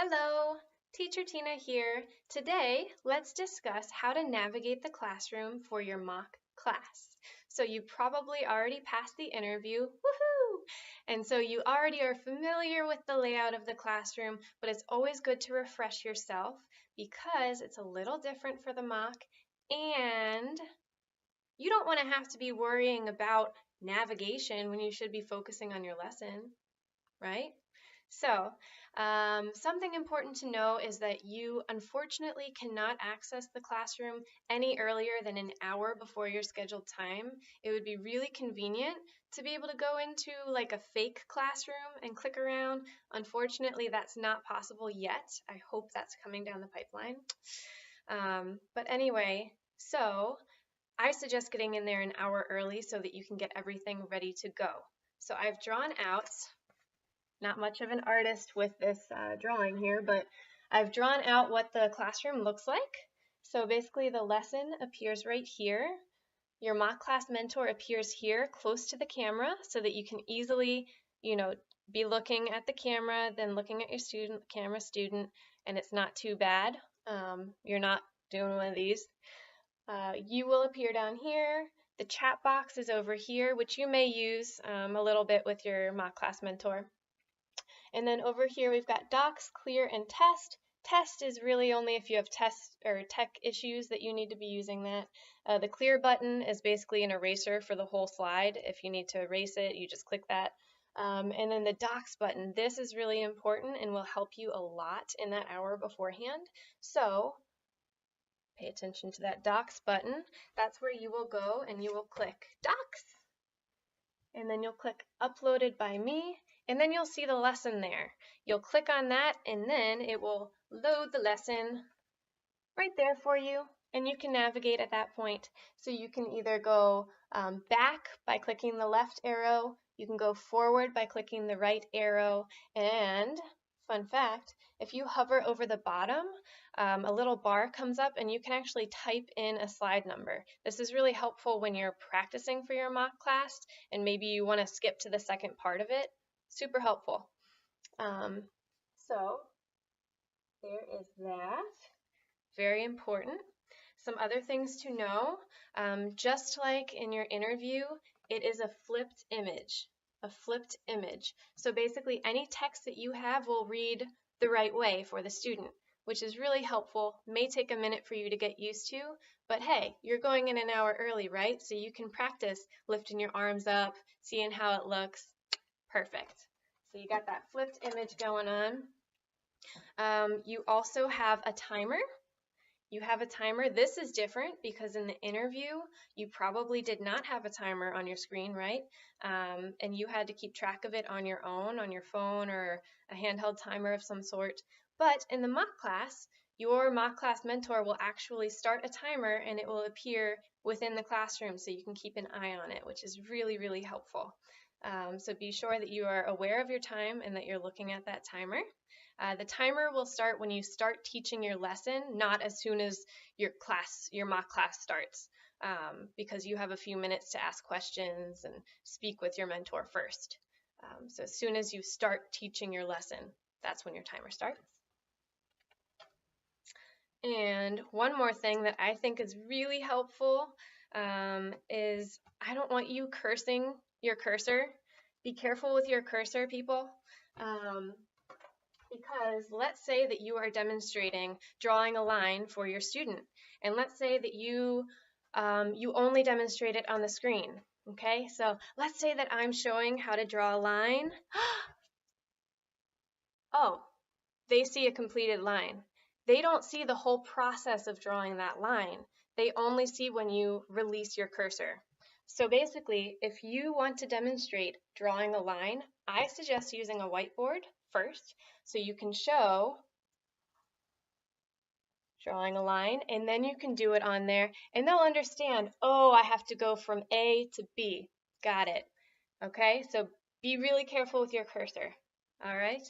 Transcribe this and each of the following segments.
Hello, Teacher Tina here. Today, let's discuss how to navigate the classroom for your mock class. So you probably already passed the interview, woohoo! And so you already are familiar with the layout of the classroom, but it's always good to refresh yourself because it's a little different for the mock and you don't want to have to be worrying about navigation when you should be focusing on your lesson, right? So, something important to know is that you unfortunately cannot access the classroom any earlier than an hour before your scheduled time. It would be really convenient to be able to go into like a fake classroom and click around. Unfortunately, that's not possible yet. I hope that's coming down the pipeline. But anyway, so I suggest getting in there an hour early so that you can get everything ready to go. So I've drawn out, not much of an artist with this drawing here, but I've drawn out what the classroom looks like. So basically the lesson appears right here. Your mock class mentor appears here close to the camera so that you can easily, be looking at the camera, then looking at your student, camera student, and it's not too bad. You're not doing one of these. You will appear down here. The chat box is over here, which you may use a little bit with your mock class mentor. And then over here we've got docs, clear, and test. Test is really only if you have test or tech issues that you need to be using that. The clear button is basically an eraser for the whole slide. If you need to erase it, you just click that. And then the docs button, this is really important and will help you a lot in that hour beforehand. So pay attention to that docs button. That's where you will go and you will click docs. And then you'll click uploaded by me, and then you'll see the lesson there. You'll click on that, and then it will load the lesson right there for you, and you can navigate at that point. So you can either go back by clicking the left arrow, you can go forward by clicking the right arrow, and fun fact, if you hover over the bottom, a little bar comes up and you can actually type in a slide number. This is really helpful when you're practicing for your mock class and maybe you want to skip to the second part of it. Super helpful. So there is that. Very important. Some other things to know, just like in your interview, it is a flipped image. A flipped image. So basically any text that you have will read the right way for the student, which is really helpful. May take a minute for you to get used to, but hey, you're going in an hour early, right? So you can practice lifting your arms up, seeing how it looks. Perfect. So you got that flipped image going on. You also have a timer. You have a timer. This is different because in the interview, you probably did not have a timer on your screen, right? And you had to keep track of it on your own, on your phone or a handheld timer of some sort. But in the mock class, your mock class mentor will actually start a timer and it will appear within the classroom so you can keep an eye on it, which is really, really helpful. So be sure that you are aware of your time and that you're looking at that timer. The timer will start when you start teaching your lesson, not as soon as your mock class starts, because you have a few minutes to ask questions and speak with your mentor first. So as soon as you start teaching your lesson, that's when your timer starts. And one more thing that I think is really helpful is I don't want you cursing your cursor. Be careful with your cursor, people. Because let's say that you are demonstrating drawing a line for your student, and let's say that you only demonstrate it on the screen. Okay, so let's say that I'm showing how to draw a line. Oh, they see a completed line. They don't see the whole process of drawing that line. They only see when you release your cursor. So basically, if you want to demonstrate drawing a line, I suggest using a whiteboard first, so you can show drawing a line, and then you can do it on there, and they'll understand, oh, I have to go from A to B. Got it. Okay, so be really careful with your cursor. All right.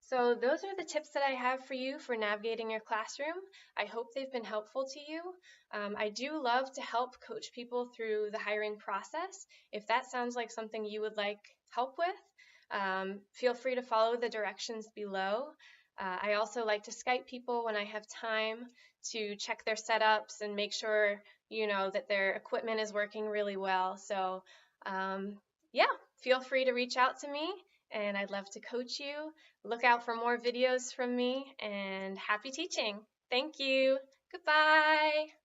So those are the tips that I have for you for navigating your classroom. I hope they've been helpful to you. I do love to help coach people through the hiring process. If that sounds like something you would like help with, feel free to follow the directions below. I also like to Skype people when I have time to check their setups and make sure, that their equipment is working really well. So, yeah, feel free to reach out to me and I'd love to coach you. Look out for more videos from me and happy teaching. Thank you. Goodbye.